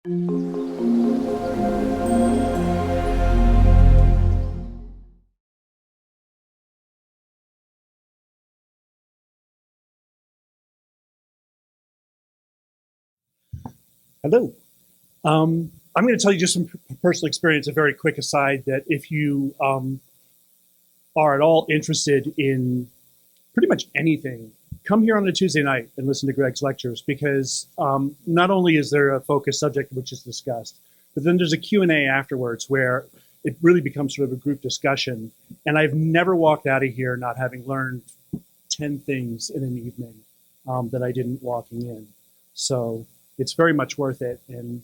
Hello. I'm going to tell you just some personal experience, a very quick aside, that if you are at all interested in pretty much anything, come here on a Tuesday night and listen to Greg's lectures because not only is there a focused subject which is discussed, but then there's a Q&A afterwards where it really becomes sort of a group discussion. And I've never walked out of here not having learned 10 things in an evening that I didn't walking in. So it's very much worth it. And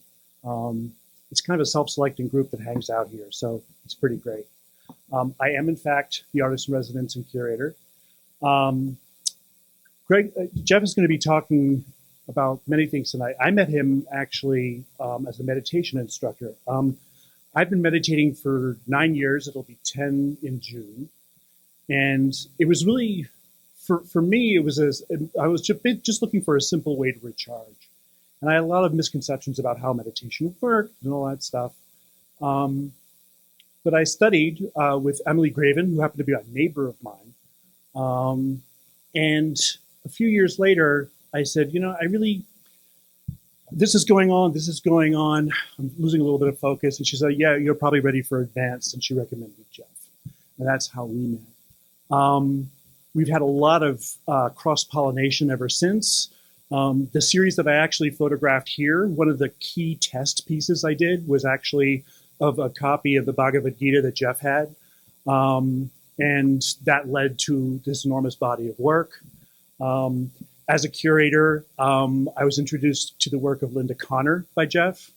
it's kind of a self-selecting group that hangs out here. So it's pretty great. I am, in fact, the artist in residence and curator. Jeff is going to be talking about many things tonight. I met him actually as a meditation instructor. I've been meditating for 9 years. It'll be 10 in June. And it was really, for me, I was just looking for a simple way to recharge. And I had a lot of misconceptions about how meditation worked and all that stuff. But I studied with Emily Graven, who happened to be a neighbor of mine. And a few years later, I said, this is going on. I'm losing a little bit of focus. And she said, yeah, you're probably ready for advanced. And she recommended Jeff. And that's how we met. We've had a lot of cross-pollination ever since. The series that I actually photographed here, one of the key test pieces I did was actually of a copy of the Bhagavad Gita that Jeff had. And that led to this enormous body of work. As a curator, I was introduced to the work of Linda Connor by Jeff,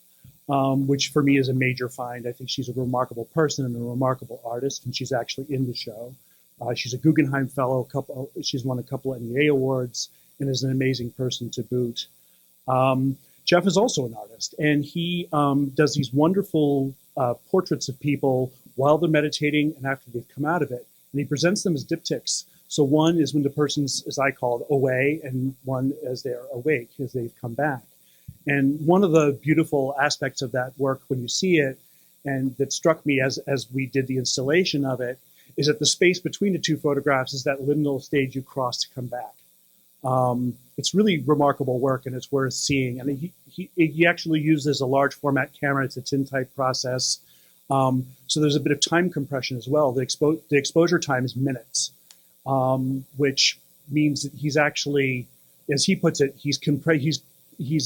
which for me is a major find. I think she's a remarkable person and a remarkable artist, and she's actually in the show. She's a Guggenheim Fellow, she's won a couple of NEA awards, and is an amazing person to boot. Jeff is also an artist, and he does these wonderful portraits of people while they're meditating and after they've come out of it. And he presents them as diptychs. So one is when the person's, as I call it, away, and one as they're awake, as they've come back. And one of the beautiful aspects of that work when you see it, and that struck me as we did the installation of it, is that the space between the two photographs is that liminal stage you cross to come back. It's really remarkable work, and it's worth seeing. And he actually uses a large format camera. It's a tintype process. So there's a bit of time compression as well. The exposure time is minutes, which means that he's actually, as he puts it, he's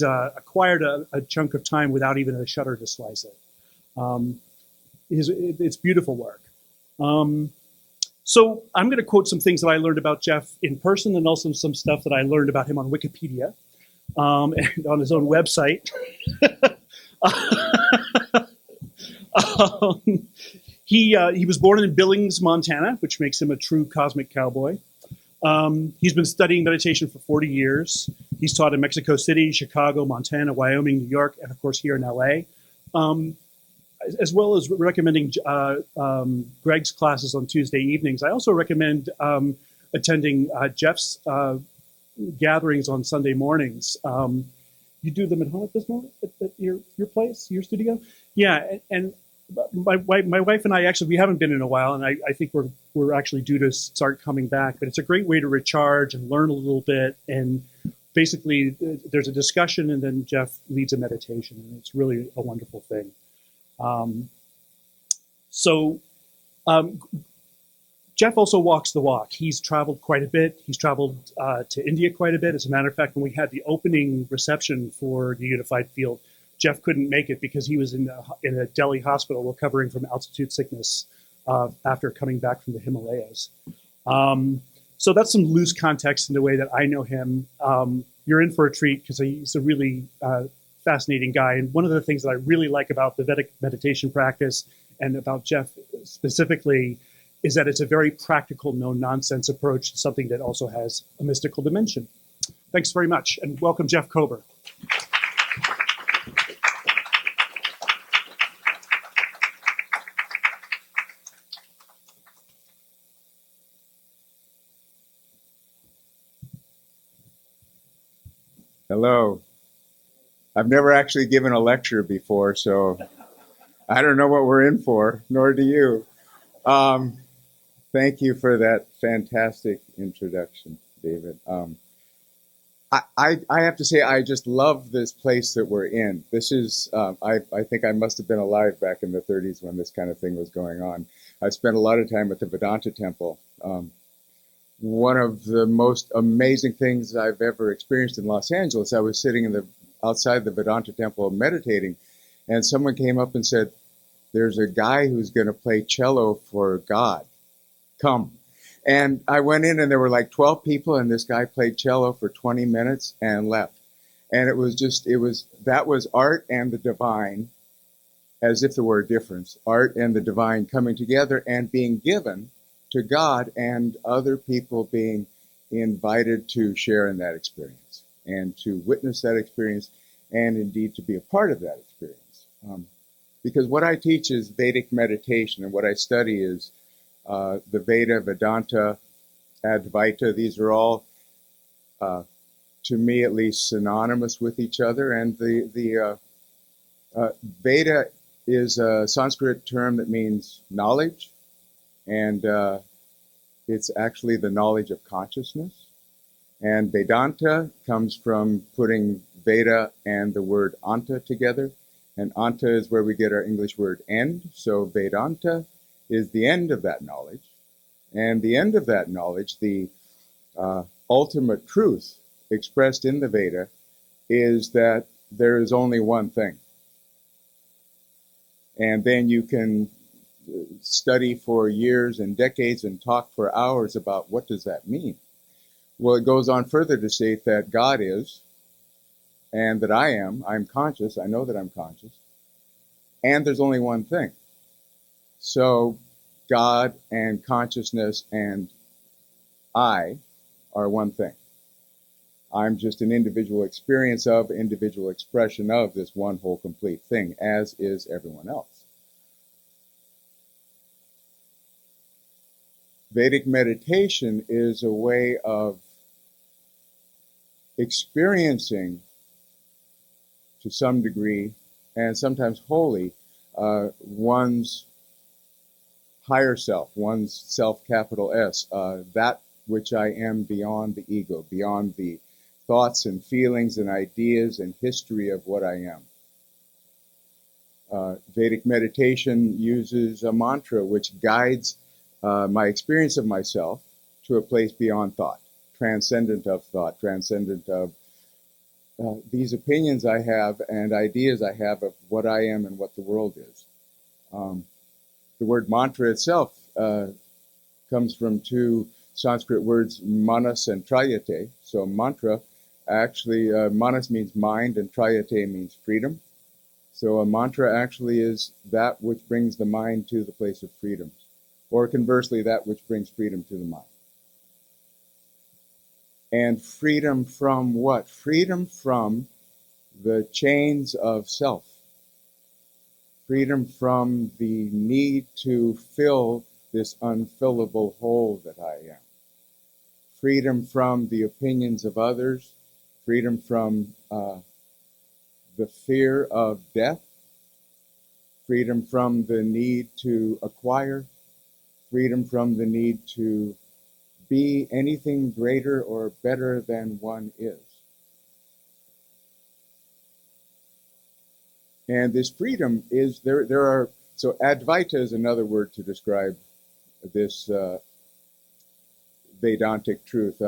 acquired a chunk of time without even a shutter to slice it. It's beautiful work. So I'm going to quote some things that I learned about Jeff in person, and also some stuff that I learned about him on Wikipedia and on his own website. He was born in Billings, Montana, which makes him a true cosmic cowboy. He's been studying meditation for 40 years. He's taught in Mexico City, Chicago, Montana, Wyoming, New York, and of course here in LA. As well as recommending Greg's classes on Tuesday evenings. I also recommend attending Jeff's gatherings on Sunday mornings. You do them at home at this moment, at your place, your studio? Yeah, and my wife and I actually, we haven't been in a while, and I think we're actually due to start coming back, but it's a great way to recharge and learn a little bit, and basically there's a discussion and then Jeff leads a meditation, and it's really a wonderful thing. Jeff also walks the walk. He's traveled quite a bit. He's traveled to India quite a bit. As a matter of fact, when we had the opening reception for the Unified Field, Jeff couldn't make it because he was in a Delhi hospital recovering from altitude sickness after coming back from the Himalayas. So that's some loose context in the way that I know him. You're in for a treat because he's a really fascinating guy. And one of the things that I really like about the Vedic meditation practice and about Jeff specifically is that it's a very practical, no-nonsense approach to something that also has a mystical dimension. Thanks very much, and welcome Jeff Kober. Hello. I've never actually given a lecture before, so I don't know what we're in for, nor do you. Um, Thank you for that fantastic introduction, David. I have to say, I just love this place that we're in. This is, I think I must have been alive back in the 30s when this kind of thing was going on. I spent a lot of time at the Vedanta Temple. One of the most amazing things I've ever experienced in Los Angeles, I was sitting outside the Vedanta Temple meditating, and someone came up and said, "There's a guy who's going to play cello for God. Come." And I went in and there were like 12 people and this guy played cello for 20 minutes and left. And that was art and the divine, as if there were a difference, art and the divine coming together and being given to God and other people being invited to share in that experience and to witness that experience and indeed to be a part of that experience. Because what I teach is Vedic meditation and what I study is the Veda, Vedanta, Advaita. These are all, to me at least, synonymous with each other. And the Veda is a Sanskrit term that means knowledge, and it's actually the knowledge of consciousness. And Vedanta comes from putting Veda and the word Anta together. And Anta is where we get our English word end. So Vedanta is the end of that knowledge. And the end of that knowledge, the ultimate truth expressed in the Veda, is that there is only one thing. And then you can study for years and decades and talk for hours about what does that mean. Well, it goes on further to state that God is, and that I'm conscious, I know that I'm conscious, and there's only one thing. So God and consciousness and I are one thing. I'm just an individual experience of, individual expression of this one whole complete thing, as is everyone else. Vedic meditation is a way of experiencing, to some degree, and sometimes wholly, one's higher self, one's self, capital S, that which I am beyond the ego, beyond the thoughts and feelings and ideas and history of what I am. Vedic meditation uses a mantra which guides my experience of myself to a place beyond thought, transcendent of thought, transcendent of these opinions I have and ideas I have of what I am and what the world is. The word mantra itself comes from two Sanskrit words, manas and trayate. So mantra, actually, manas means mind and trayate means freedom. So a mantra actually is that which brings the mind to the place of freedom, or conversely, that which brings freedom to the mind. And freedom from what? Freedom from the chains of self. Freedom from the need to fill this unfillable hole that I am. Freedom from the opinions of others. Freedom from the fear of death. Freedom from the need to acquire. Freedom from the need to be anything greater or better than one is. And this freedom is, so Advaita is another word to describe this Vedantic truth.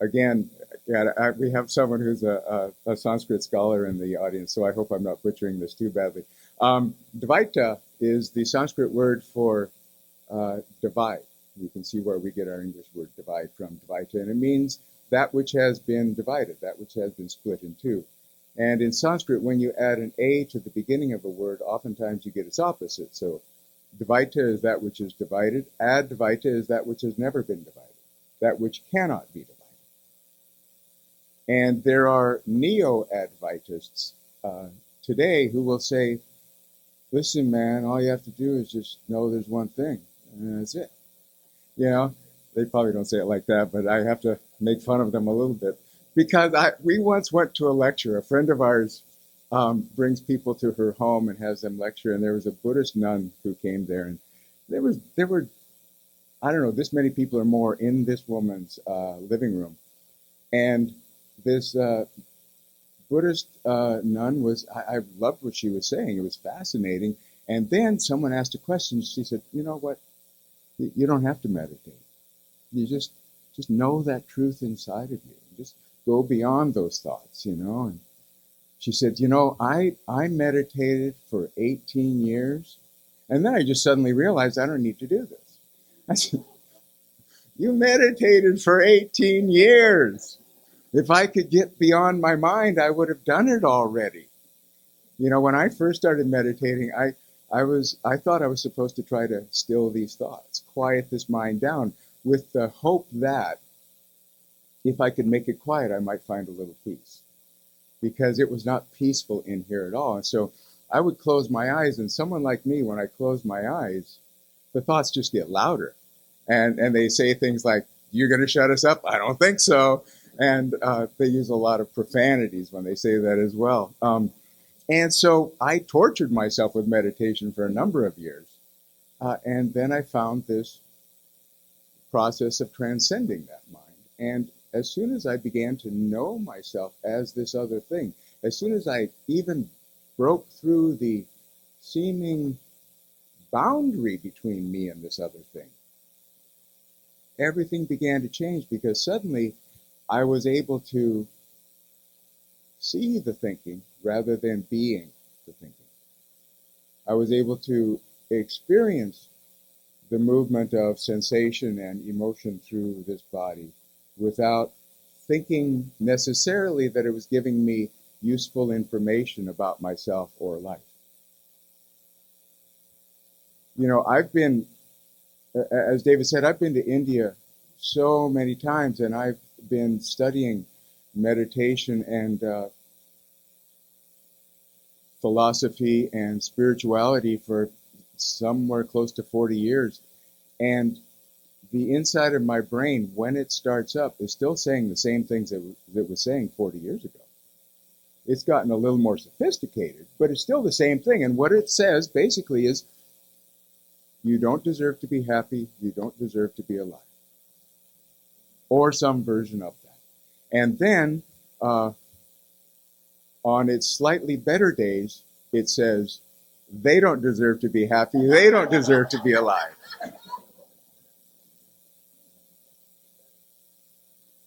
Again, we have someone who's a Sanskrit scholar in the audience, so I hope I'm not butchering this too badly. Dvaita is the Sanskrit word for divide. You can see where we get our English word divide from, Dvaita, and it means that which has been divided, that which has been split in two. And in Sanskrit, when you add an A to the beginning of a word, oftentimes you get its opposite. So Dvaita is that which is divided. Advaita is that which has never been divided, that which cannot be divided. And there are neo-Advaitists today who will say, listen, man, all you have to do is just know there's one thing, and that's it. You know, they probably don't say it like that, but I have to make fun of them a little bit. because we once went to a lecture. A friend of ours brings people to her home and has them lecture, and there was a Buddhist nun who came there, and there were I don't know, this many people or more in this woman's living room, and this Buddhist nun I loved what she was saying. It was fascinating. And then someone asked a question. She said, "You know what? You don't have to meditate. You just know that truth inside of you. Just go beyond those thoughts, you know." And she said, "You know, I meditated for 18 years, and then I just suddenly realized I don't need to do this." I said, "You meditated for 18 years. If I could get beyond my mind, I would have done it already." You know, when I first started meditating, I thought I was supposed to try to still these thoughts, quiet this mind down, with the hope that if I could make it quiet, I might find a little peace, because it was not peaceful in here at all. And so I would close my eyes, and someone like me, when I close my eyes, the thoughts just get louder, and they say things like, "You're going to shut us up?" "I don't think so." And they use a lot of profanities when they say that as well. And so I tortured myself with meditation for a number of years. And then I found this process of transcending that mind. And as soon as I began to know myself as this other thing, as soon as I even broke through the seeming boundary between me and this other thing, everything began to change, because suddenly I was able to see the thinking rather than being the thinking. I was able to experience the movement of sensation and emotion through this body without thinking necessarily that it was giving me useful information about myself or life. You know, as David said, I've been to India so many times, and I've been studying meditation and philosophy and spirituality for somewhere close to 40 years. And the inside of my brain, when it starts up, is still saying the same things that it was saying 40 years ago. It's gotten a little more sophisticated, but it's still the same thing. And what it says basically is, you don't deserve to be happy, you don't deserve to be alive. Or some version of that. And then, on its slightly better days, it says, they don't deserve to be happy, they don't deserve to be alive.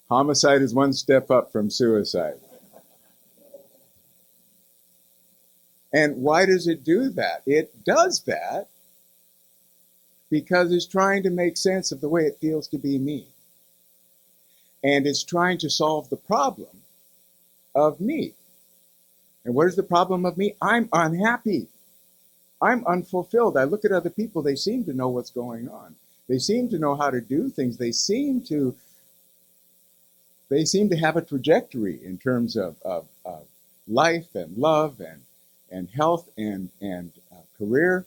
Homicide is one step up from suicide. And why does it do that? It does that because it's trying to make sense of the way it feels to be me. And it's trying to solve the problem of me. And what is the problem of me? I'm unhappy. I'm unfulfilled. I look at other people, they seem to know what's going on. They seem to know how to do things. They seem to have a trajectory in terms of life and love and health and career.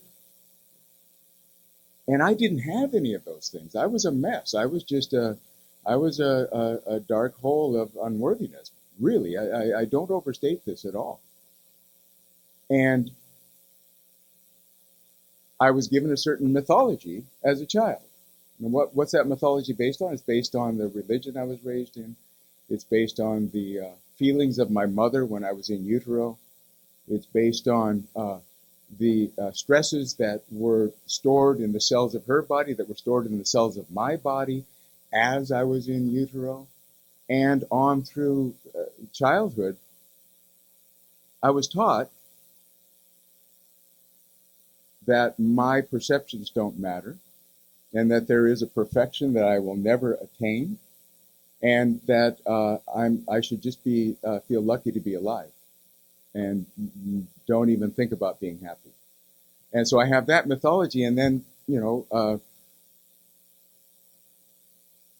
And I didn't have any of those things. I was a mess. I was just a dark hole of unworthiness. Really, I don't overstate this at all. And I was given a certain mythology as a child. And what's that mythology based on? It's based on the religion I was raised in. It's based on the feelings of my mother when I was in utero. It's based on the stresses that were stored in the cells of her body, that were stored in the cells of my body as I was in utero. And on through childhood, I was taught that my perceptions don't matter, and that there is a perfection that I will never attain, and that I should just feel lucky to be alive, and don't even think about being happy. And so I have that mythology, and then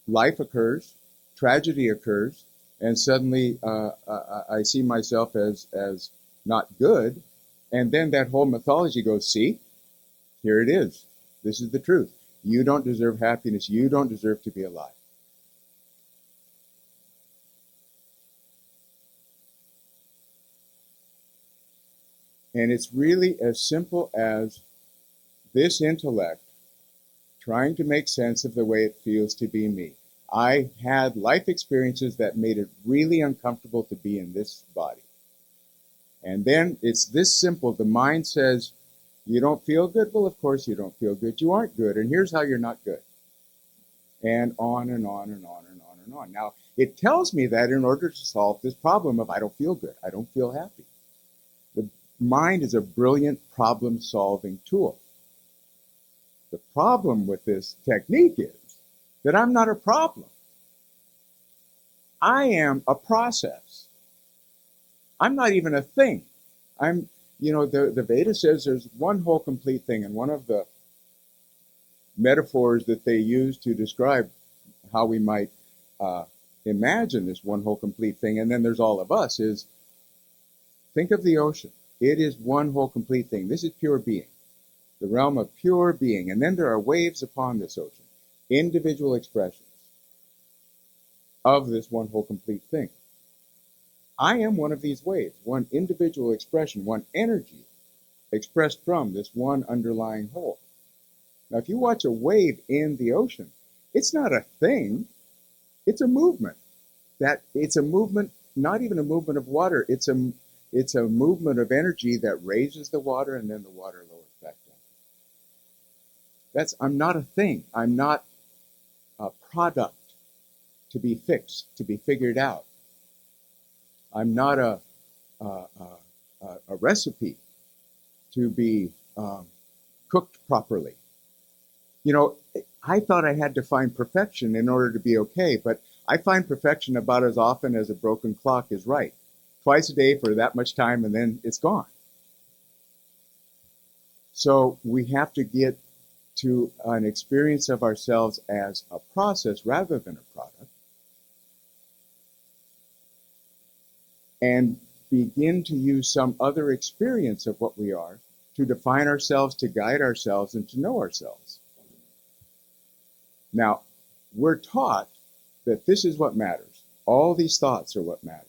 life occurs, tragedy occurs, and suddenly I see myself as not good, and then that whole mythology goes, see, here it is. This is the truth. You don't deserve happiness. You don't deserve to be alive. And it's really as simple as this intellect trying to make sense of the way it feels to be me. I had life experiences that made it really uncomfortable to be in this body. And then it's this simple. The mind says, you don't feel good? Well, of course you don't feel good. You aren't good. And here's how you're not good. And on and on and on and on and on. Now, it tells me that in order to solve this problem of I don't feel good, I don't feel happy. The mind is a brilliant problem-solving tool. The problem with this technique is that I'm not a problem. I am a process. I'm not even a thing. The Veda says there's one whole complete thing, and one of the metaphors that they use to describe how we might imagine this one whole complete thing, and then there's all of us, is think of the ocean. It is one whole complete thing. This is pure being, the realm of pure being. And then there are waves upon this ocean, individual expressions of this one whole complete thing. I am one of these waves, one individual expression, one energy expressed from this one underlying whole. Now, if you watch a wave in the ocean, it's not a thing, it's a movement. It's a movement, not even a movement of water, it's a movement of energy that raises the water and then the water lowers back down. I'm not a thing. I'm not a product to be fixed, to be figured out. I'm not a recipe to be cooked properly. I thought I had to find perfection in order to be okay, but I find perfection about as often as a broken clock is right. Twice a day for that much time, and then it's gone. So we have to get to an experience of ourselves as a process rather than a product, and begin to use some other experience of what we are to define ourselves, to guide ourselves, and to know ourselves. Now, we're taught that this is what matters. All these thoughts are what matters.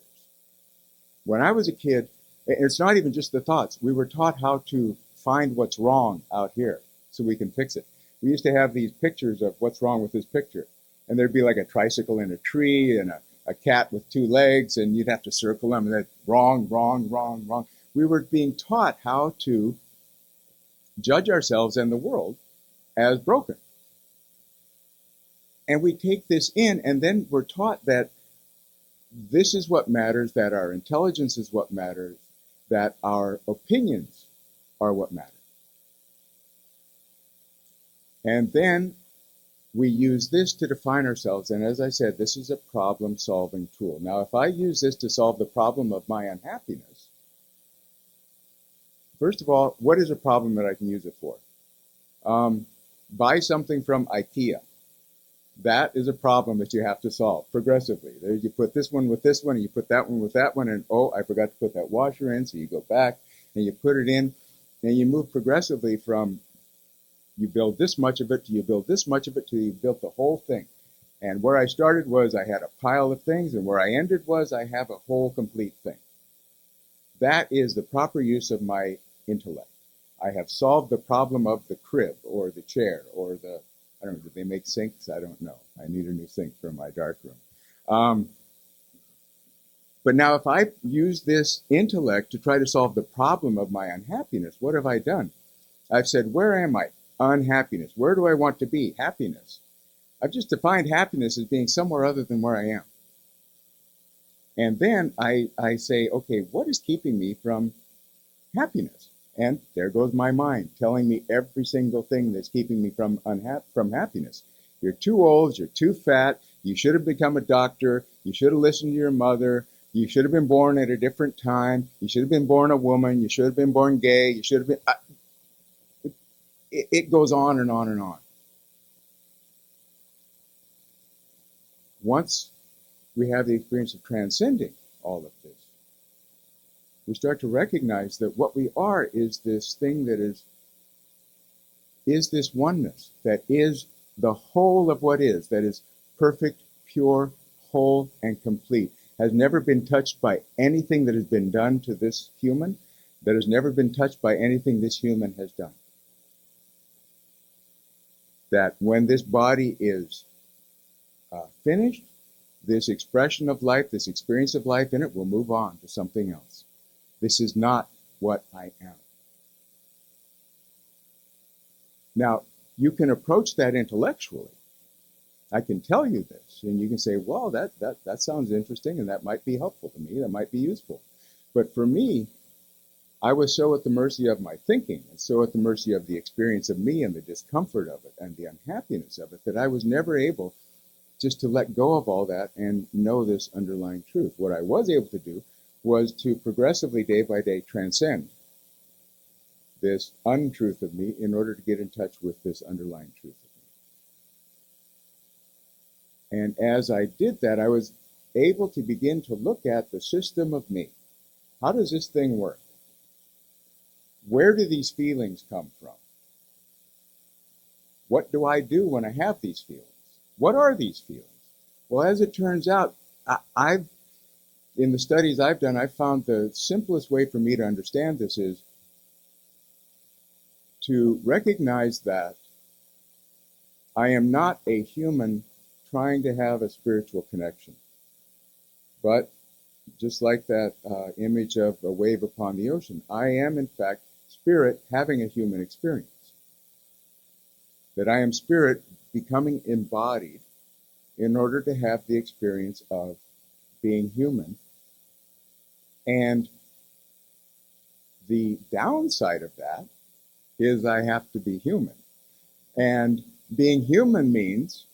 When I was a kid, it's not even just the thoughts. We were taught how to find what's wrong out here so we can fix it. We used to have these pictures of what's wrong with this picture. And there'd be like a tricycle in a tree and a cat with two legs, and you'd have to circle them, and that's wrong, wrong, wrong, wrong. We were being taught how to judge ourselves and the world as broken. And we take this in, and then we're taught that this is what matters, that our intelligence is what matters, that our opinions are what matter. And then we use this to define ourselves. And as I said, this is a problem-solving tool. Now, if I use this to solve the problem of my unhappiness, first of all, what is a problem that I can use it for? Buy something from IKEA. That is a problem that you have to solve progressively. There, you put this one with this one, and you put that one with that one, and oh, I forgot to put that washer in, so you go back, and you put it in, and you move progressively from you build this much of it to you build this much of it till you built the whole thing. And where I started was I had a pile of things, and where I ended was I have a whole complete thing. That is the proper use of my intellect. I have solved the problem of the crib or the chair or the, I don't know, do they make sinks? I don't know. I need a new sink for my dark room. But now if I use this intellect to try to solve the problem of my unhappiness, what have I done? I've said, where am I? Unhappiness. Where do I want to be? Happiness. I've just defined happiness as being somewhere other than where I am. And then I say, okay, what is keeping me from happiness? And there goes my mind telling me every single thing that's keeping me from happiness. You're too old, you're too fat, you should have become a doctor, you should have listened to your mother, you should have been born at a different time, you should have been born a woman, you should have been born gay, you should have been... It goes on and on and on. Once we have the experience of transcending all of this, we start to recognize that what we are is this thing that is this oneness, that is the whole of what is, that is perfect, pure, whole, and complete, has never been touched by anything that has been done to this human, that has never been touched by anything this human has done. That when this body is finished, this expression of life, this experience of life in it will move on to something else. This is not what I am. Now, you can approach that intellectually. I can tell you this, and you can say, well, that sounds interesting, and that might be helpful to me, that might be useful. But for me, I was so at the mercy of my thinking, and so at the mercy of the experience of me and the discomfort of it and the unhappiness of it, that I was never able just to let go of all that and know this underlying truth. What I was able to do was to progressively, day by day, transcend this untruth of me in order to get in touch with this underlying truth of me. And as I did that, I was able to begin to look at the system of me. How does this thing work? Where do these feelings come from? What do I do when I have these feelings? What are these feelings? Well, as it turns out, in the studies I've done, I've found the simplest way for me to understand this is to recognize that I am not a human trying to have a spiritual connection. But just like that image of a wave upon the ocean, I am, in fact, spirit having a human experience. That I am spirit becoming embodied in order to have the experience of being human. And the downside of that is I have to be human. And being human means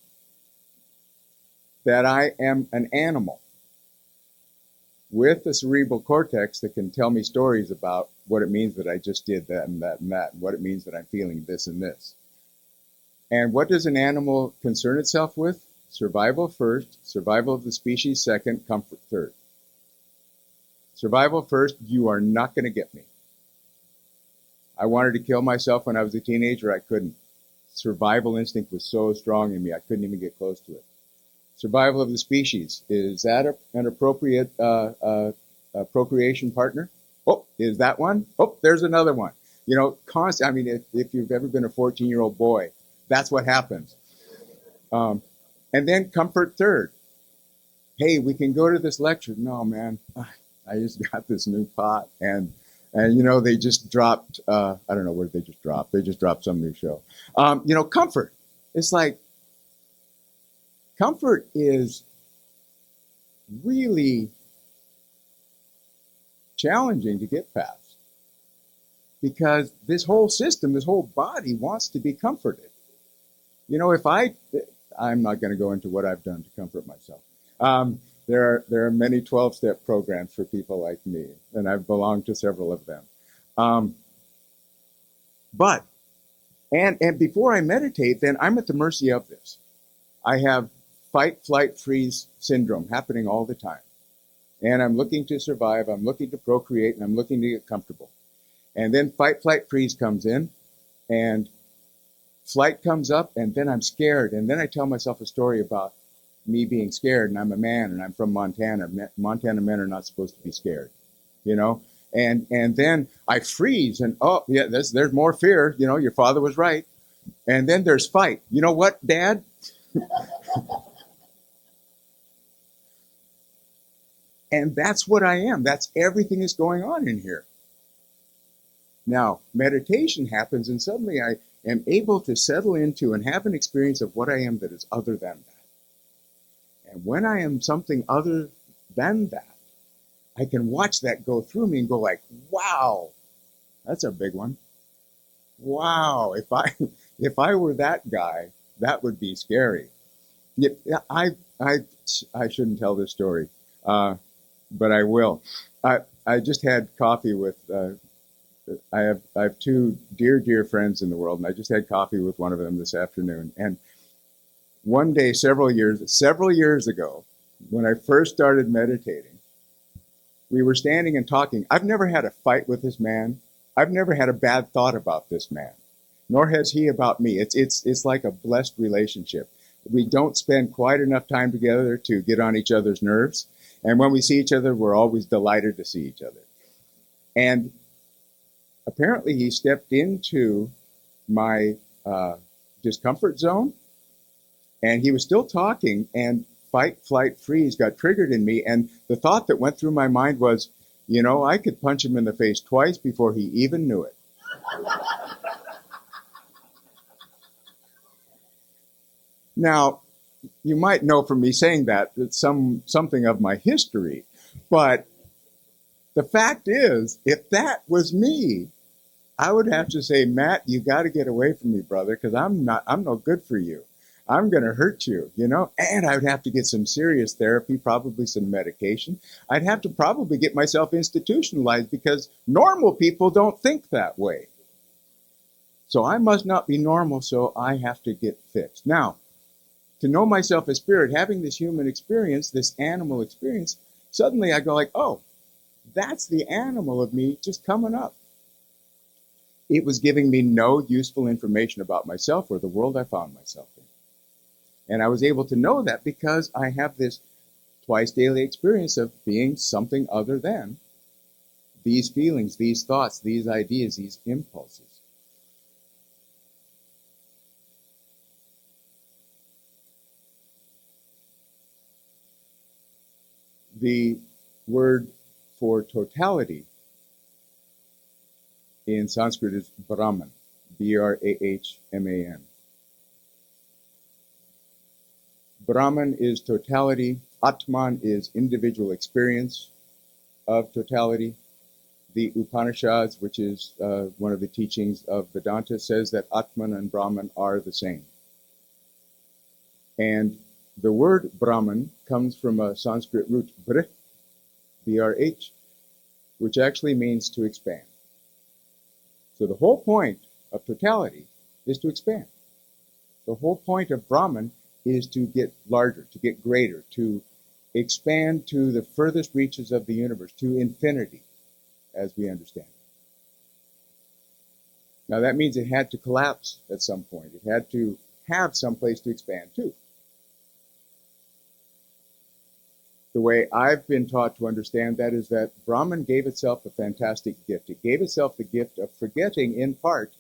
that I am an animal with a cerebral cortex that can tell me stories about what it means that I just did that and that and that, and what it means that I'm feeling this and this. And what does an animal concern itself with? Survival first, survival of the species second, comfort third. Survival first, you are not going to get me. I wanted to kill myself when I was a teenager, I couldn't. Survival instinct was so strong in me, I couldn't even get close to it. Survival of the species, is that an appropriate procreation partner? Oh, is that one? Oh, there's another one. You know, I mean, if you've ever been a 14-year-old boy, that's what happens. And then comfort third. Hey, we can go to this lecture. No, man, I just got this new pot, and you know, they just dropped, I don't know where they just dropped. They just dropped some new show. You know, comfort. It's like, comfort is really challenging to get past because this whole system, this whole body wants to be comforted. You know, I'm not going to go into what I've done to comfort myself. There are many 12-step programs for people like me, and I've belonged to several of them. But before I meditate, then I'm at the mercy of this. I have fight, flight, freeze syndrome happening all the time. And I'm looking to survive, I'm looking to procreate, and I'm looking to get comfortable. And then fight, flight, freeze comes in, and flight comes up, and then I'm scared. And then I tell myself a story about me being scared, and I'm a man, and I'm from Montana. Montana men are not supposed to be scared, you know? And then I freeze, and oh, yeah, there's more fear. You know, your father was right. And then there's fight. You know what, Dad? And that's what I am. That's everything that's going on in here. Now, meditation happens, and suddenly I am able to settle into and have an experience of what I am that is other than that. And when I am something other than that, I can watch that go through me and go like, wow, that's a big one. Wow, if I were that guy, that would be scary. Yeah, I shouldn't tell this story, but I will. I just had coffee with. I have two dear friends in the world, and I just had coffee with one of them this afternoon. And one day, several years ago, when I first started meditating, we were standing and talking. I've never had a fight with this man. I've never had a bad thought about this man, nor has he about me. It's like a blessed relationship. We don't spend quite enough time together to get on each other's nerves. And when we see each other, we're always delighted to see each other. And apparently he stepped into my discomfort zone, and he was still talking, and fight, flight, freeze got triggered in me. And the thought that went through my mind was, you know, I could punch him in the face twice before he even knew it. Now, you might know from me saying that it's something of my history, but the fact is, if that was me, I would have to say, Matt, you got to get away from me, brother, because I'm no good for you. I'm going to hurt you, you know? And I would have to get some serious therapy, probably some medication. I'd have to probably get myself institutionalized because normal people don't think that way. So I must not be normal, so I have to get fixed. Now, to know myself as spirit, having this human experience, this animal experience, suddenly I go like, oh, that's the animal of me just coming up. It was giving me no useful information about myself or the world I found myself in. And I was able to know that because I have this twice daily experience of being something other than these feelings, these thoughts, these ideas, these impulses. The word for totality in Sanskrit is Brahman, Brahman. Brahman is totality. Atman is individual experience of totality. The Upanishads, which is one of the teachings of Vedanta, says that Atman and Brahman are the same. And the word Brahman comes from a Sanskrit root, brh, B-R-H, which actually means to expand. So the whole point of totality is to expand. The whole point of Brahman is to get larger, to get greater, to expand to the furthest reaches of the universe, to infinity, as we understand it. Now that means it had to collapse at some point. It had to have some place to expand to. The way I've been taught to understand that is that Brahman gave itself a fantastic gift. It gave itself the gift of forgetting, in part,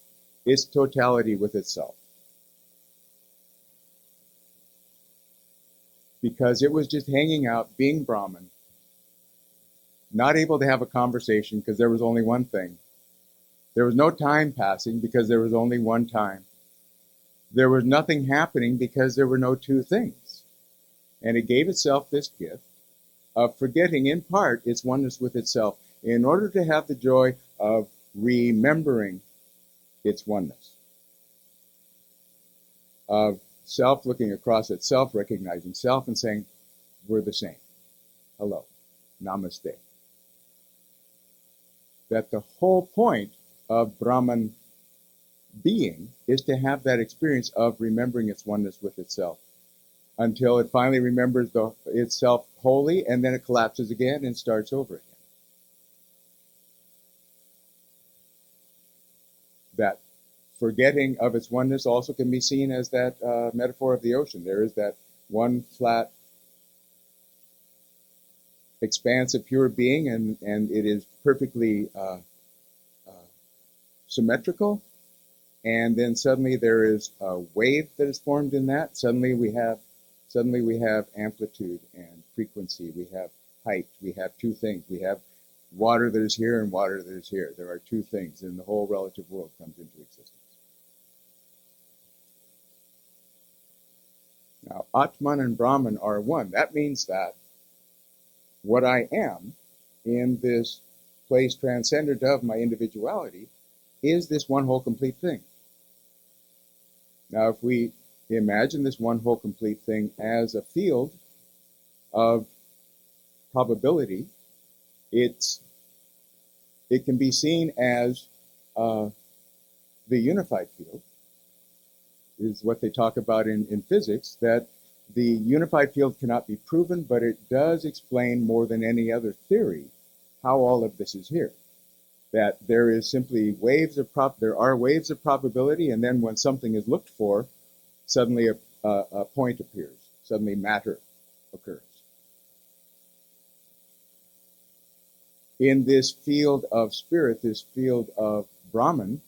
its totality with itself. Because it was just hanging out, being Brahman, not able to have a conversation because there was only one thing. There was no time passing because there was only one time. There was nothing happening because there were no two things. And it gave itself this gift of forgetting, in part, its oneness with itself in order to have the joy of remembering its oneness, of self looking across at self, recognizing self and saying, we're the same. Hello. Namaste. That the whole point of Brahman being is to have that experience of remembering its oneness with itself until it finally remembers itself wholly, and then it collapses again and starts over again. That forgetting of its oneness also can be seen as that metaphor of the ocean. There is that one flat expanse of pure being, and it is perfectly symmetrical. And then suddenly there is a wave that is formed in that. Suddenly we have amplitude and frequency. We have height. We have two things. We have water that is here and water that is here. There are two things, and the whole relative world comes into existence. Now, Atman and Brahman are one. That means that what I am in this place transcendent of my individuality is this one whole complete thing. Now, if we imagine this one whole complete thing as a field of probability, it can be seen as the unified field, is what they talk about in physics, that the unified field cannot be proven, but it does explain more than any other theory how all of this is here. That there is simply there are waves of probability, and then when something is looked for, suddenly a point appears, suddenly matter occurs. In this field of spirit, this field of Brahman,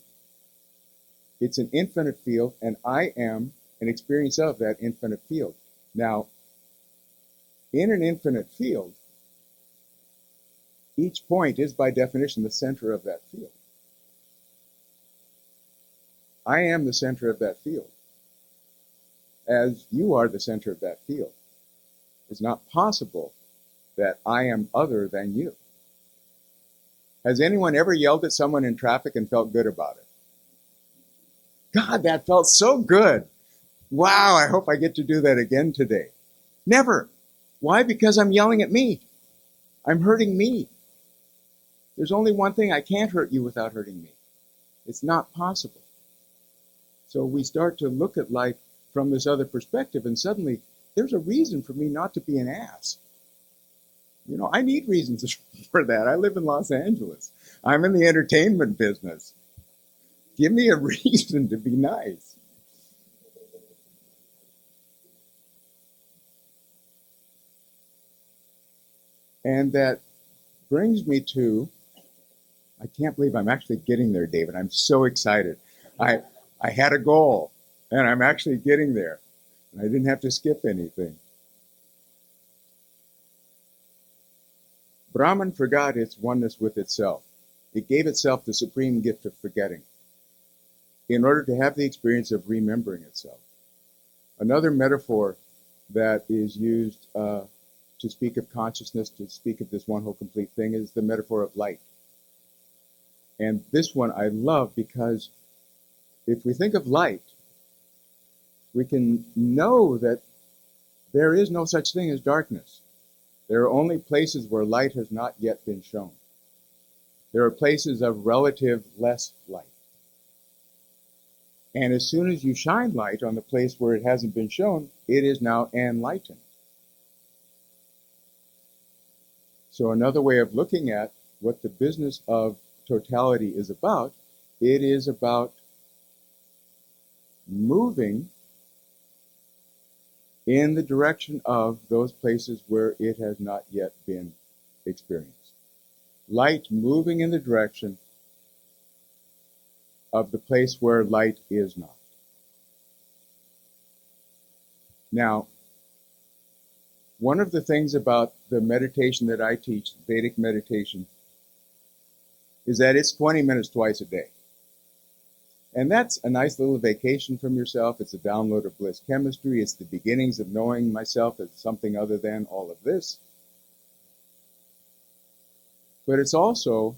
it's an infinite field, and I am an experience of that infinite field. Now, in an infinite field, each point is by definition the center of that field. I am the center of that field, as you are the center of that field. It's not possible that I am other than you. Has anyone ever yelled at someone in traffic and felt good about it? God, that felt so good. Wow, I hope I get to do that again today. Never. Why? Because I'm yelling at me. I'm hurting me. There's only one thing: I can't hurt you without hurting me. It's not possible. So we start to look at life from this other perspective, and suddenly there's a reason for me not to be an ass. You know, I need reasons for that. I live in Los Angeles. I'm in the entertainment business. Give me a reason to be nice. And that brings me to, I can't believe I'm actually getting there, David. I'm so excited. I had a goal, and I'm actually getting there. And I didn't have to skip anything. Brahman forgot its oneness with itself. It gave itself the supreme gift of forgetting in order to have the experience of remembering itself. Another metaphor that is used to speak of consciousness, to speak of this one whole complete thing, is the metaphor of light. And this one I love because if we think of light, we can know that there is no such thing as darkness. There are only places where light has not yet been shown. There are places of relative less light. And as soon as you shine light on the place where it hasn't been shown, it is now enlightened. So another way of looking at what the business of totality is about, it is about moving in the direction of those places where it has not yet been experienced. Light moving in the direction of the place where light is not. Now, one of the things about the meditation that I teach, Vedic meditation, is that it's 20 minutes twice a day. And that's a nice little vacation from yourself. It's a download of bliss chemistry. It's the beginnings of knowing myself as something other than all of this. But it's also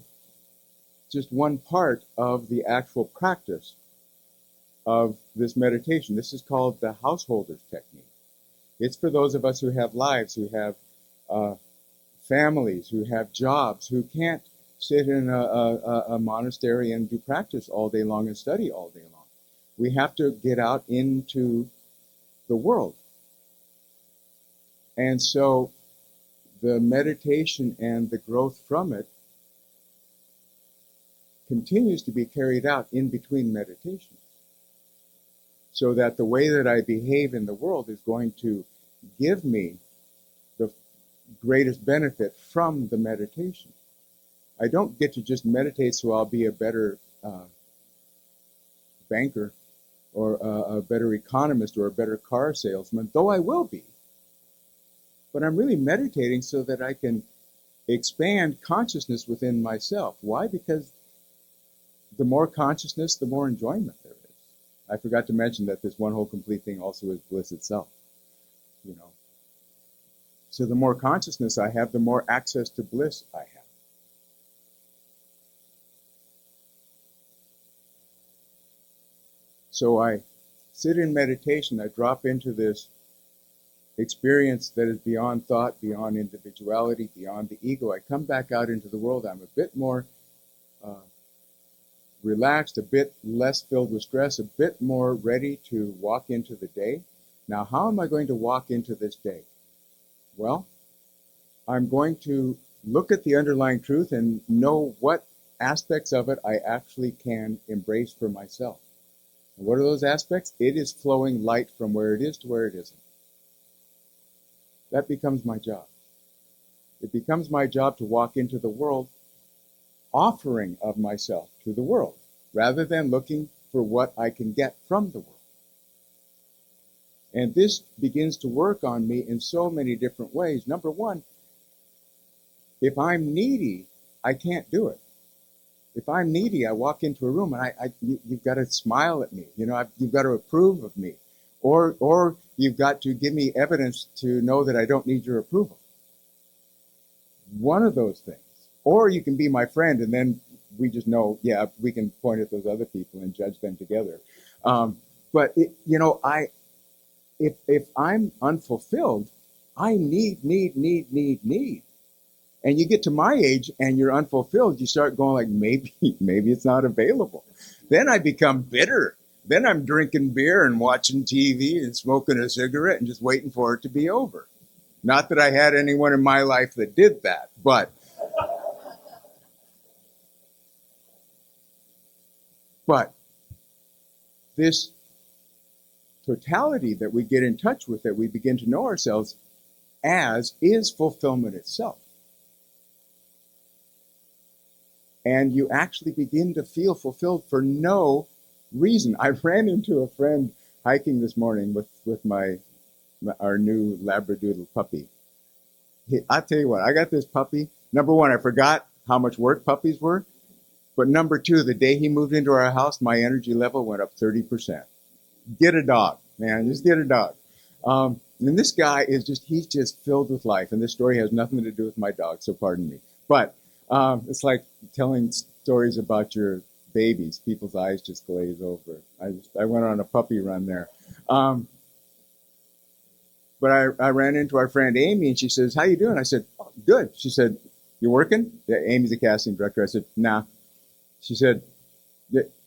just one part of the actual practice of this meditation. This is called the householder's technique. It's for those of us who have lives, who have families, who have jobs, who can't sit in a monastery and do practice all day long and study all day long. We have to get out into the world. And so the meditation and the growth from it continues to be carried out in between meditations. So that the way that I behave in the world is going to give me the greatest benefit from the meditation. I don't get to just meditate so I'll be a better banker or a better economist or a better car salesman, though I will be. But I'm really meditating so that I can expand consciousness within myself. Why? Because the more consciousness, the more enjoyment there is. I forgot to mention that this one whole complete thing also is bliss itself. You know. So the more consciousness I have, the more access to bliss I have. So I sit in meditation, I drop into this experience that is beyond thought, beyond individuality, beyond the ego. I come back out into the world, I'm a bit more relaxed, a bit less filled with stress, a bit more ready to walk into the day. Now, how am I going to walk into this day? Well, I'm going to look at the underlying truth and know what aspects of it I actually can embrace for myself. And what are those aspects? It is flowing light from where it is to where it isn't. That becomes my job. It becomes my job to walk into the world offering of myself to the world. rather than looking for what I can get from the world. And this begins to work on me in so many different ways. Number one, if I'm needy, I can't do it. If I'm needy, I walk into a room and you've got to smile at me. You've got to approve of me, or you've got to give me evidence to know that I don't need your approval. One of those things. Or you can be my friend, and then we just know, yeah, we can point at those other people and judge them together. But if I'm unfulfilled, I need. And you get to my age and you're unfulfilled, you start going like, maybe it's not available. Then I become bitter. Then I'm drinking beer and watching TV and smoking a cigarette and just waiting for it to be over. Not that I had anyone in my life that did that, but this totality that we get in touch with, that we begin to know ourselves as, is fulfillment itself. And you actually begin to feel fulfilled for no reason. I ran into a friend hiking this morning with our new Labradoodle puppy. I'll tell you what, I got this puppy. Number one, I forgot how much work puppies were. But number two, the day he moved into our house, my energy level went up 30%. Get a dog, man. Just get a dog. And this guy he's just filled with life. And this story has nothing to do with my dog, so pardon me. But it's like telling stories about your babies. People's eyes just glaze over. I went on a puppy run there. But I ran into our friend Amy, and she says, "How you doing?" I said, "Oh, good." She said, "You working?" Yeah, Amy's a casting director. I said, "Nah." She said,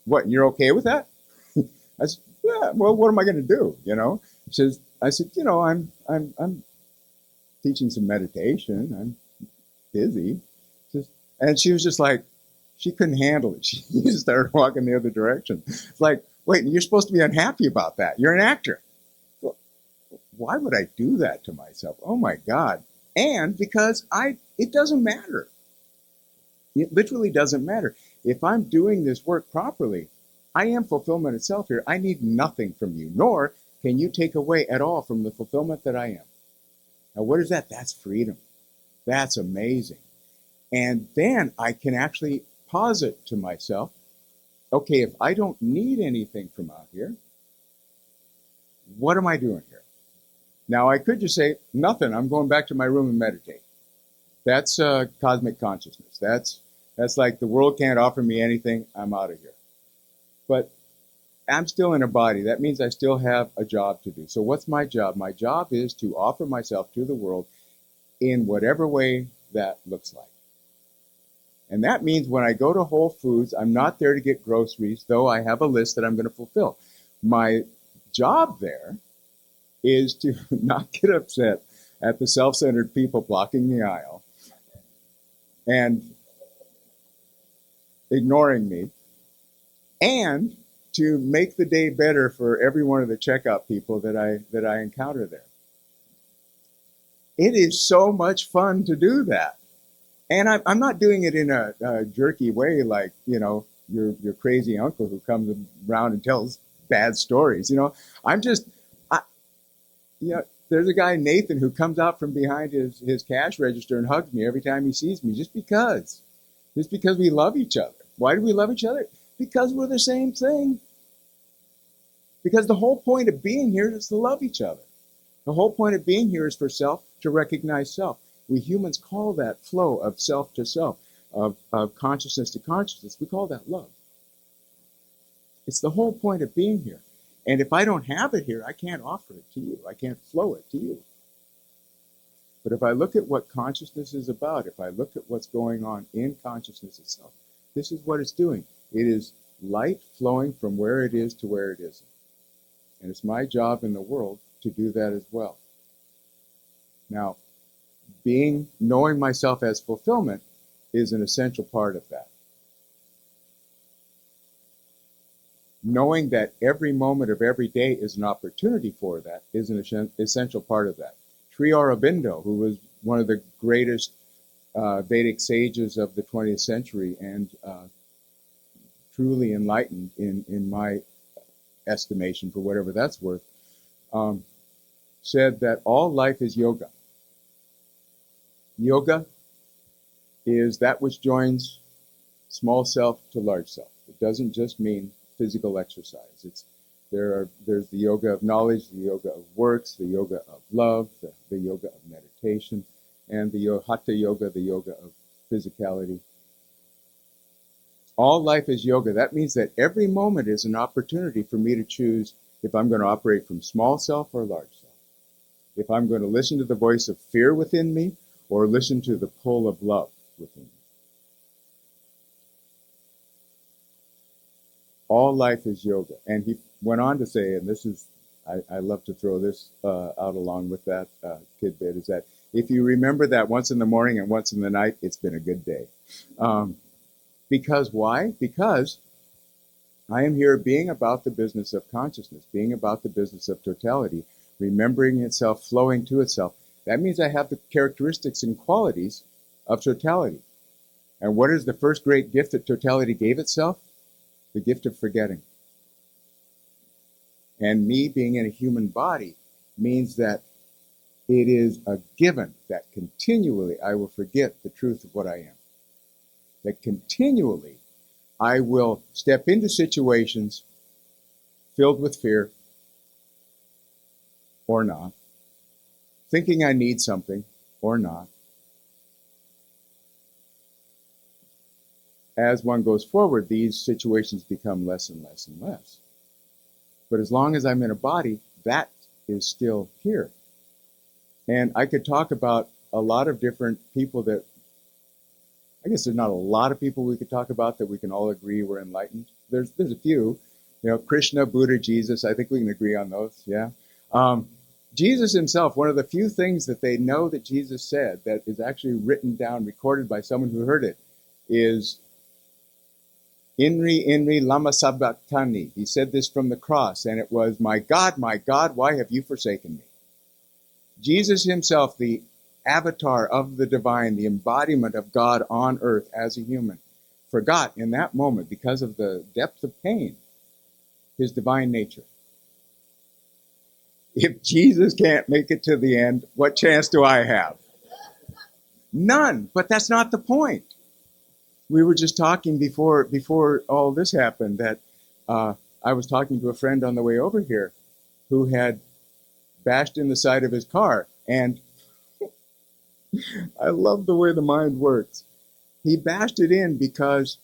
"What? You're okay with that?" I said, "Yeah. Well, what am I going to do?" I said, I'm teaching some meditation. I'm busy. And she was just like, she couldn't handle it. She just started walking the other direction. It's like, wait, you're supposed to be unhappy about that. You're an actor. Well, why would I do that to myself? Oh my God. And because it doesn't matter. It literally doesn't matter. If I'm doing this work properly, I am fulfillment itself here. I need nothing from you, nor can you take away at all from the fulfillment that I am. Now, what is that? That's freedom. That's amazing. And then I can actually posit to myself, okay, if I don't need anything from out here, what am I doing here? Now, I could just say, nothing. I'm going back to my room and meditate. That's cosmic consciousness. That's like the world can't offer me anything. I'm out of here. But I'm still in a body. That means I still have a job to do. So what's my job? My job is to offer myself to the world in whatever way that looks like. And that means when I go to Whole Foods, I'm not there to get groceries, though I have a list that I'm going to fulfill. My job there is to not get upset at the self-centered people blocking the aisle and ignoring me, and to make the day better for every one of the checkout people that I encounter there. It is so much fun to do that. And I'm not doing it in a jerky way like, your crazy uncle who comes around and tells bad stories. There's a guy, Nathan, who comes out from behind his cash register and hugs me every time he sees me, just because we love each other. Why do we love each other? Because we're the same thing. Because the whole point of being here is to love each other. The whole point of being here is for self to recognize self. We humans call that flow of self to self, of consciousness to consciousness. We call that love. It's the whole point of being here. And if I don't have it here, I can't offer it to you. I can't flow it to you. But if I look at what consciousness is about, if I look at what's going on in consciousness itself, this is what it's doing. It is light flowing from where it is to where it isn't. And it's my job in the world to do that as well. Now, knowing myself as fulfillment is an essential part of that. Knowing that every moment of every day is an opportunity for that is an essential part of that. Sri Aurobindo, who was one of the greatest Vedic sages of the 20th century and truly enlightened in my estimation, for whatever that's worth, said that all life is yoga. Yoga is that which joins small self to large self. It doesn't just mean physical exercise. There's the yoga of knowledge, the yoga of works, the yoga of love, the yoga of meditation, and the hatha yoga, the yoga of physicality. All life is yoga. That means that every moment is an opportunity for me to choose if I'm going to operate from small self or large self. If I'm going to listen to the voice of fear within me or listen to the pull of love within me. All life is yoga. And he went on to say, and this is, I love to throw this out along with that tidbit, is that if you remember that once in the morning and once in the night, it's been a good day. Because why? Because I am here being about the business of consciousness, being about the business of totality, remembering itself, flowing to itself. That means I have the characteristics and qualities of totality. And what is the first great gift that totality gave itself? The gift of forgetting. And me being in a human body means that it is a given that continually I will forget the truth of what I am. That continually I will step into situations filled with fear or not, thinking I need something or not. As one goes forward, these situations become less and less and less. But as long as I'm in a body, that is still here. And I could talk about a lot of different people that, I guess there's not a lot of people we could talk about that we can all agree were enlightened. There's a few, Krishna, Buddha, Jesus, I think we can agree on those, yeah. Jesus himself, one of the few things that they know that Jesus said that is actually written down, recorded by someone who heard it, is Inri, Inri, lama sabachthani. He said this from the cross, and it was, my God, why have you forsaken me? Jesus himself, the avatar of the divine, the embodiment of God on earth as a human, forgot in that moment, because of the depth of pain, his divine nature. If Jesus can't make it to the end, what chance do I have? None, but that's not the point. We were just talking before all this happened that I was talking to a friend on the way over here who had bashed in the side of his car. And I love the way the mind works. He bashed it in because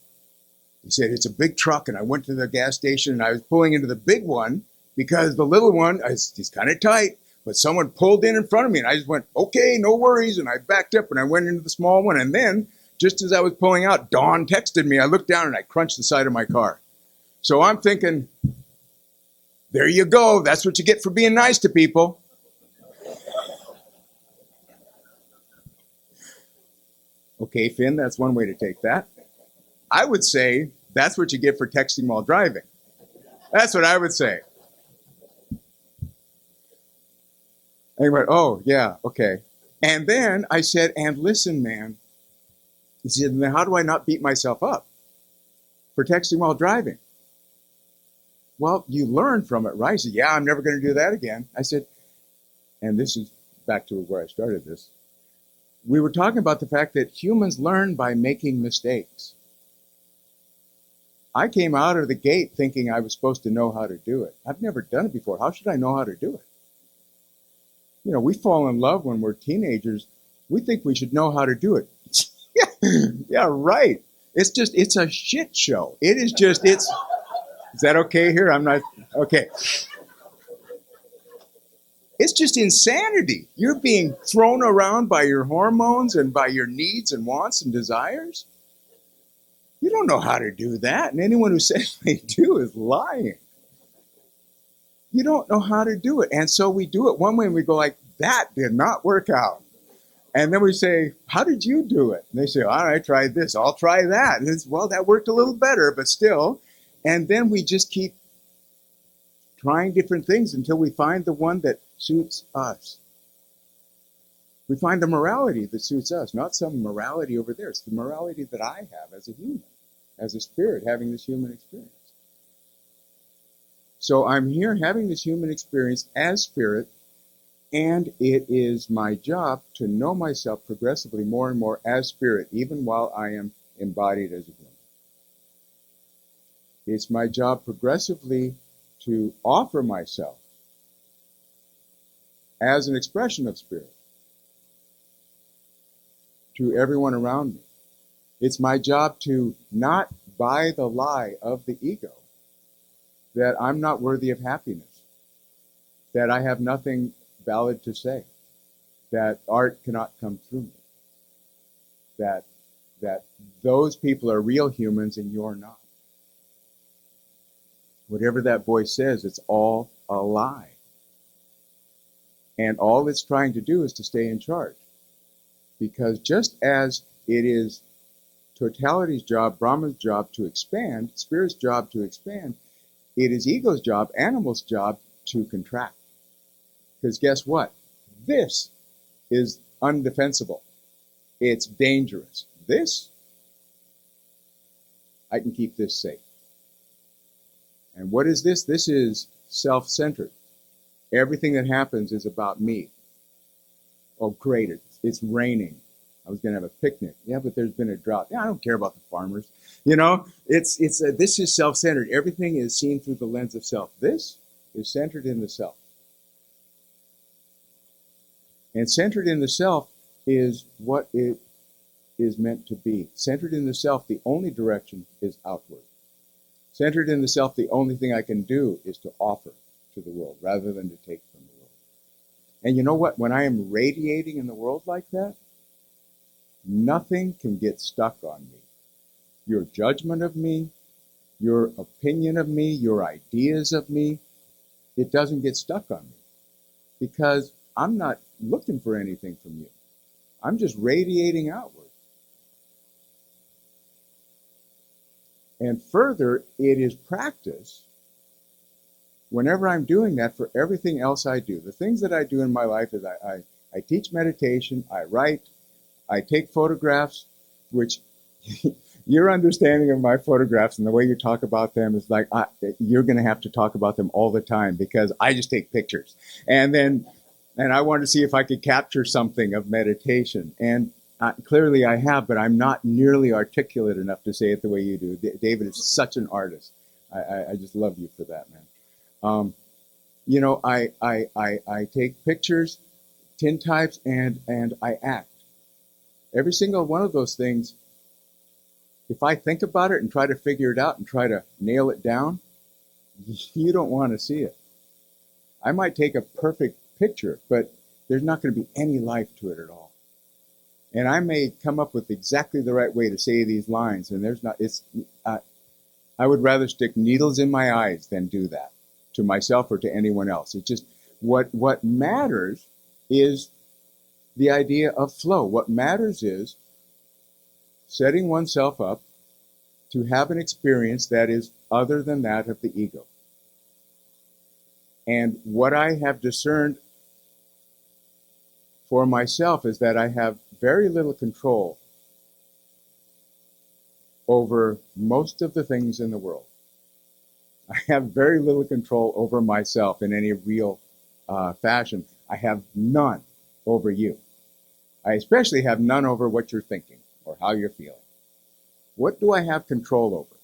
he said, it's a big truck, and I went to the gas station and I was pulling into the big one because the little one, he's kind of tight, but someone pulled in front of me and I just went, okay, no worries. And I backed up and I went into the small one. And then just as I was pulling out, Dawn texted me. I looked down and I crunched the side of my car. So I'm thinking, there you go. That's what you get for being nice to people. Okay, Finn, that's one way to take that. I would say that's what you get for texting while driving. That's what I would say. And he went, oh, yeah, okay. And then I said, and listen, man. He said, then how do I not beat myself up for texting while driving? Well, you learn from it, right? He said, yeah, I'm never going to do that again. I said, and this is back to where I started this. We were talking about the fact that humans learn by making mistakes. I came out of the gate thinking I was supposed to know how to do it. I've never done it before. How should I know how to do it? We fall in love when we're teenagers. We think we should know how to do it. Yeah, right. It's a shit show. Is that okay here? I'm not, okay. It's just insanity. You're being thrown around by your hormones and by your needs and wants and desires. You don't know how to do that. And anyone who says they do is lying. You don't know how to do it. And so we do it one way and we go like, that did not work out. And then we say, how did you do it? And they say, all right, I tried this. I'll try that. And it's, well, that worked a little better, but still. And then we just keep trying different things until we find the one that suits us. We find the morality that suits us, not some morality over there. It's the morality that I have as a human. as a spirit having this human experience. So I'm here having this human experience as spirit, and it is my job to know myself progressively more and more as spirit, even while I am embodied as a human. It's my job progressively to offer myself as an expression of spirit to everyone around me. It's my job to not buy the lie of the ego that I'm not worthy of happiness, that I have nothing valid to say, that art cannot come through me, that those people are real humans and you're not. Whatever that voice says, it's all a lie. And all it's trying to do is to stay in charge. Because just as it is totality's job, Brahma's job to expand, spirit's job to expand, it is ego's job, animal's job to contract. Because guess what? This is undefensible. It's dangerous. This, I can keep this safe. And what is this? This is self-centered. Everything that happens is about me. Oh, great, it's raining. I was going to have a picnic. Yeah, but there's been a drought. Yeah, I don't care about the farmers. You know, this is self-centered. Everything is seen through the lens of self. This is centered in the self. And centered in the self is what it is meant to be. Centered in the self, the only direction is outward. Centered in the self, the only thing I can do is to offer to the world rather than to take from the world. And you know what? When I am radiating in the world like that, nothing can get stuck on me. Your judgment of me, your opinion of me, your ideas of me, it doesn't get stuck on me because I'm not looking for anything from you. I'm just radiating outward. And further, it is practice whenever I'm doing that for everything else I do. The things that I do in my life is I teach meditation, I write, I take photographs, which your understanding of my photographs and the way you talk about them is like, you're going to have to talk about them all the time because I just take pictures. And I wanted to see if I could capture something of meditation. And clearly I have, but I'm not nearly articulate enough to say it the way you do. David is such an artist. I just love you for that, man. You know, I take pictures, tintypes, and I act. Every single one of those things, if I think about it and try to figure it out and try to nail it down, you don't want to see it. I might take a perfect picture, but there's not going to be any life to it at all. And I may come up with exactly the right way to say these lines, and there's not. I would rather stick needles in my eyes than do that to myself or to anyone else. It's just what matters is the idea of flow. What matters is setting oneself up to have an experience that is other than that of the ego. And what I have discerned for myself is that I have very little control over most of the things in the world. I have very little control over myself in any real fashion. I have none over you. I especially have none over what you're thinking or how you're feeling. What do I have control over?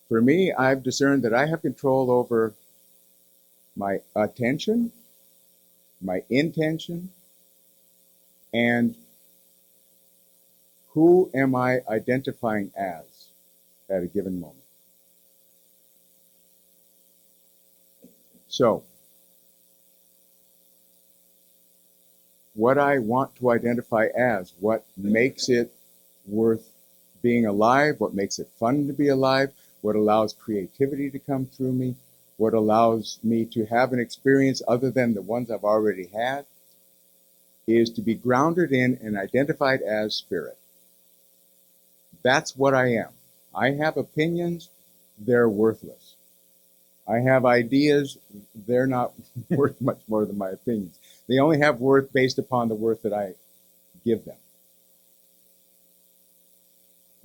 For me, I've discerned that I have control over my attention, my intention, and who am I identifying as at a given moment. So, what I want to identify as, what makes it worth being alive, what makes it fun to be alive, what allows creativity to come through me, what allows me to have an experience other than the ones I've already had, is to be grounded in and identified as spirit. That's what I am. I have opinions, they're worthless. I have ideas, they're not worth much more than my opinions. They only have worth based upon the worth that I give them.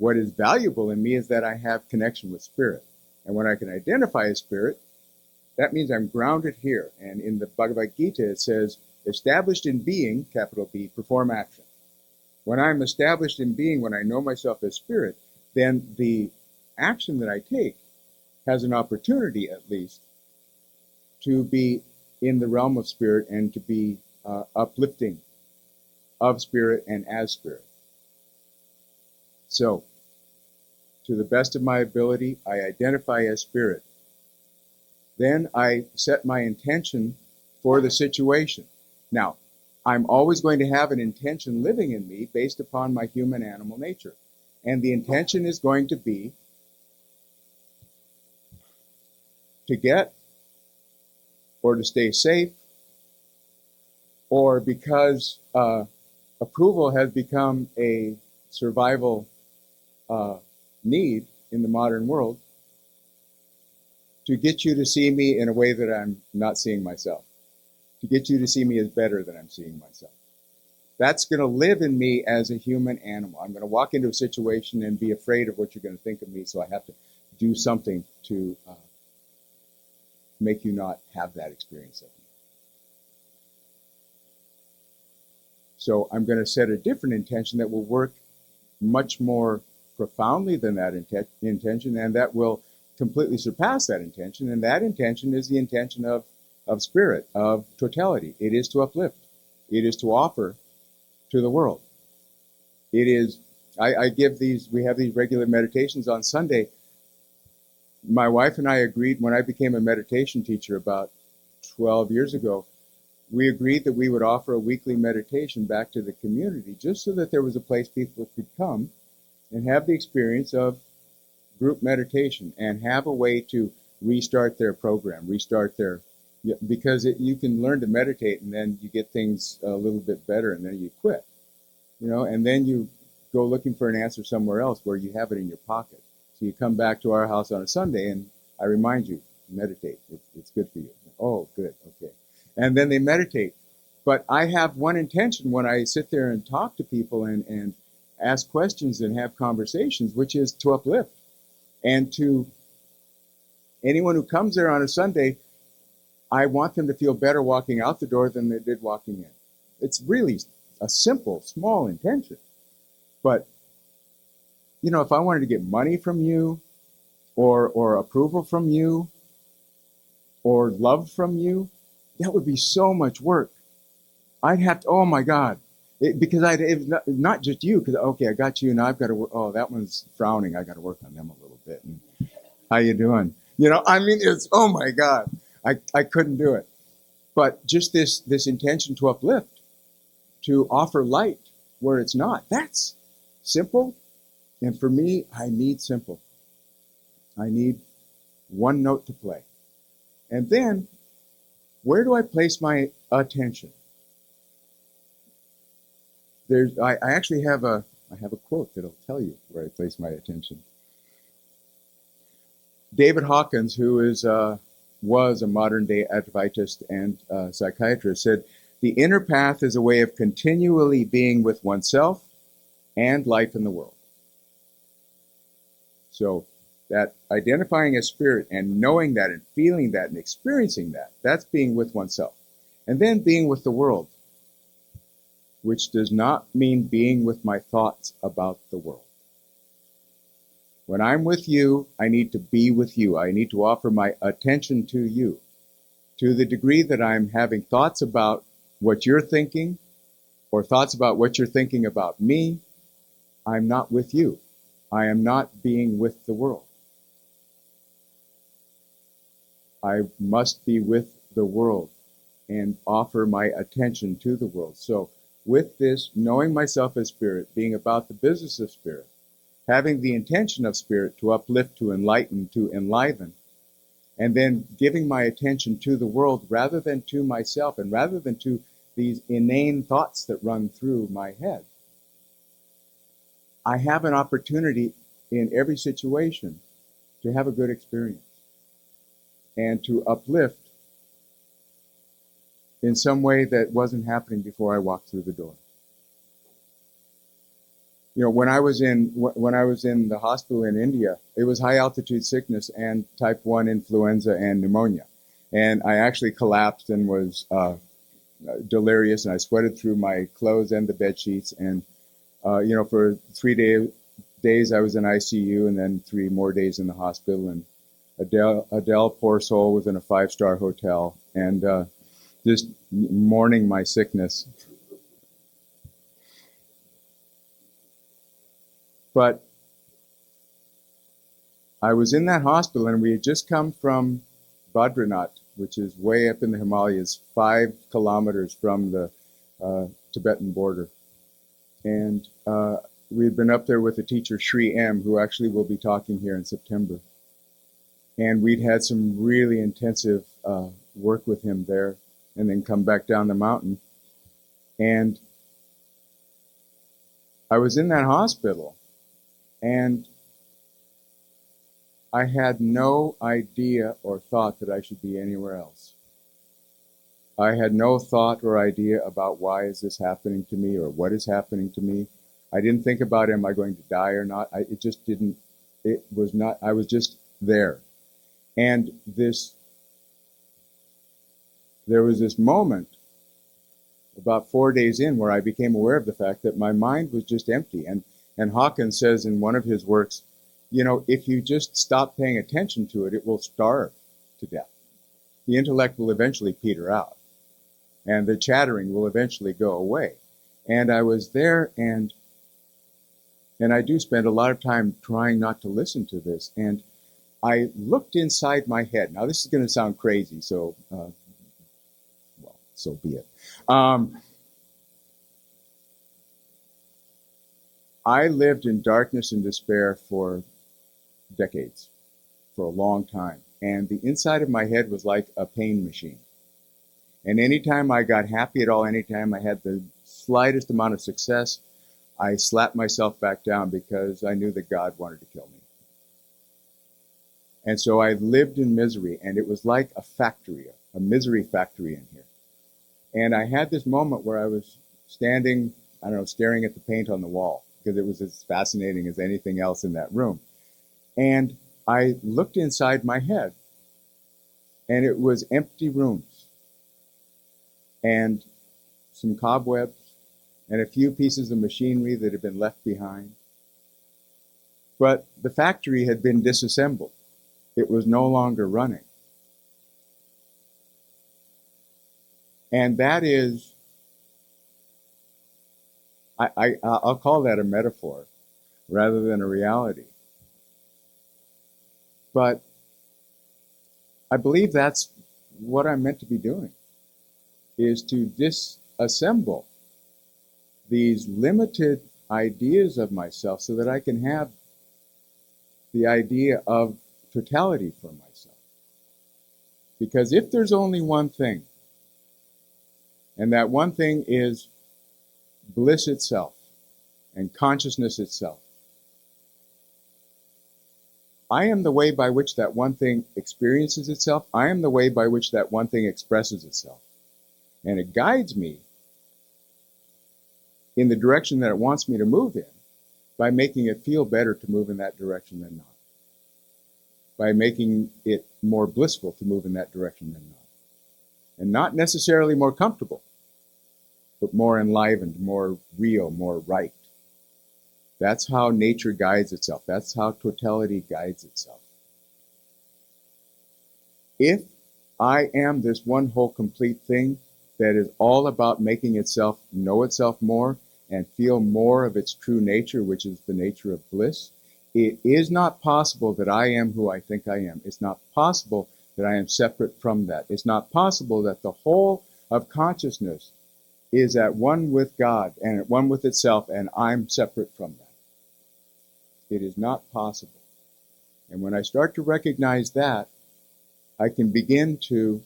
What is valuable in me is that I have connection with spirit. And when I can identify as spirit, that means I'm grounded here. And in the Bhagavad Gita, it says, established in being, capital B, perform action. When I'm established in being, when I know myself as spirit, then the action that I take has an opportunity, at least, to be in the realm of spirit and to be uplifting of spirit and as spirit. So, to the best of my ability, I identify as spirit. Then I set my intention for the situation. Now, I'm always going to have an intention living in me based upon my human animal nature. And the intention is going to be to get or to stay safe, or because approval has become a survival need in the modern world, to get you to see me in a way that I'm not seeing myself, to get you to see me as better than I'm seeing myself. That's going to live in me as a human animal. I'm going to walk into a situation and be afraid of what you're going to think of me, so I have to do something to make you not have that experience of me. So I'm going to set a different intention that will work much more profoundly than that intention, and that will completely surpass that intention. And that intention is the intention of spirit, of totality. It is to uplift. It is to offer to the world. It is, we have these regular meditations on Sunday. My wife and I agreed when I became a meditation teacher about 12 years ago, we agreed that we would offer a weekly meditation back to the community just so that there was a place people could come and have the experience of group meditation and have a way to restart their program, because you can learn to meditate and then you get things a little bit better and then you quit, and then you go looking for an answer somewhere else where you have it in your pocket. So you come back to our house on a Sunday and I remind you, meditate. It's good for you. Oh, good. Okay. And then they meditate. But I have one intention when I sit there and talk to people and ask questions and have conversations, which is to uplift. And to anyone who comes there on a Sunday, I want them to feel better walking out the door than they did walking in. It's really a simple, small intention. But, if I wanted to get money from you or approval from you or love from you, that would be so much work. I'd have to, oh my God. Not just you, because, okay, I got you, and I've got to work. Oh, that one's frowning. I got to work on them a little bit. And how you doing? It's, oh my God. I couldn't do it. But just this intention to uplift, to offer light where it's not, that's simple. And for me, I need simple. I need one note to play. And then, where do I place my attention? I actually have a quote that'll tell you where I place my attention. David Hawkins, who was a modern-day Advaitist and psychiatrist, said, "The inner path is a way of continually being with oneself and life in the world." So that identifying as spirit and knowing that and feeling that and experiencing that, that's being with oneself. And then being with the world, which does not mean being with my thoughts about the world. When I'm with you, I need to be with you. I need to offer my attention to you. To the degree that I'm having thoughts about what you're thinking or thoughts about what you're thinking about me, I'm not with you. I am not being with the world. I must be with the world and offer my attention to the world. So with this, knowing myself as spirit, being about the business of spirit, having the intention of spirit to uplift, to enlighten, to enliven, and then giving my attention to the world rather than to myself and rather than to these inane thoughts that run through my head. I have an opportunity in every situation to have a good experience and to uplift in some way that wasn't happening before I walked through the door. You know, when I was in the hospital in India, it was high altitude sickness and type 1 influenza and pneumonia. And I actually collapsed and was delirious, and I sweated through my clothes and the bed sheets. And you know, for 3 days I was in ICU, and then 3 more days in the hospital. And Adele, poor soul, was in a 5-star hotel, and just mourning my sickness. But I was in that hospital, and we had just come from Badrinath, which is way up in the Himalayas, 5 kilometers from the Tibetan border. And we had been up there with the teacher, Sri M., who actually will be talking here in September. And we'd had some really intensive work with him there, and then come back down the mountain. And I was in that hospital, and I had no idea or thought that I should be anywhere else. I had no thought or idea about why is this happening to me or what is happening to me. I didn't think about, am I going to die or not? I was just there. And there was this moment about 4 days in where I became aware of the fact that my mind was just empty. And Hawkins says in one of his works, you know, if you just stop paying attention to it, it will starve to death. The intellect will eventually peter out, and the chattering will eventually go away. And I was there, and I do spend a lot of time trying not to listen to this. And I looked inside my head. Now, this is going to sound crazy, so, well, so be it. I lived in darkness and despair for decades, for a long time. And the inside of my head was like a pain machine. And anytime I got happy at all, anytime I had the slightest amount of success, I slapped myself back down because I knew that God wanted to kill me. And so I lived in misery, and it was like a factory, a misery factory in here. And I had this moment where I was standing, I don't know, staring at the paint on the wall, because it was as fascinating as anything else in that room. And I looked inside my head, and it was empty rooms and some cobwebs and a few pieces of machinery that had been left behind. But the factory had been disassembled. It was no longer running. And that is, I'll call that a metaphor rather than a reality. But I believe that's what I'm meant to be doing, is to disassemble these limited ideas of myself so that I can have the idea of totality for myself. Because if there's only one thing, and that one thing is bliss itself and consciousness itself, I am the way by which that one thing experiences itself. I am the way by which that one thing expresses itself. And it guides me in the direction that it wants me to move in by making it feel better to move in that direction than not. By making it more blissful to move in that direction than not. And not necessarily more comfortable, but more enlivened, more real, more right. That's how nature guides itself. That's how totality guides itself. If I am this one whole complete thing that is all about making itself know itself more and feel more of its true nature, which is the nature of bliss, it is not possible that I am who I think I am. It's not possible that I am separate from that. It's not possible that the whole of consciousness is at one with God and at one with itself, and I'm separate from that. It is not possible. And when I start to recognize that, I can begin to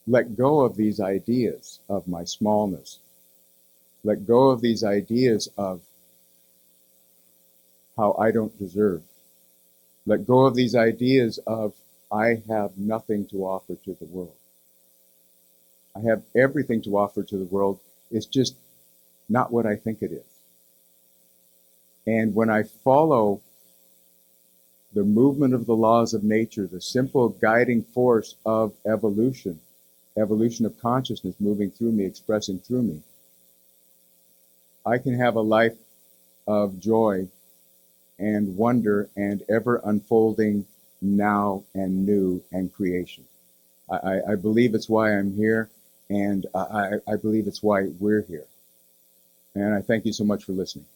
let go of these ideas of my smallness. Let go of these ideas of how I don't deserve. Let go of these ideas of I have nothing to offer to the world. I have everything to offer to the world. It's just not what I think it is. And when I follow the movement of the laws of nature, the simple guiding force of evolution of consciousness moving through me, expressing through me, I can have a life of joy and wonder and ever unfolding now and new and creation. I believe it's why I'm here, and I believe it's why we're here. And I thank you so much for listening.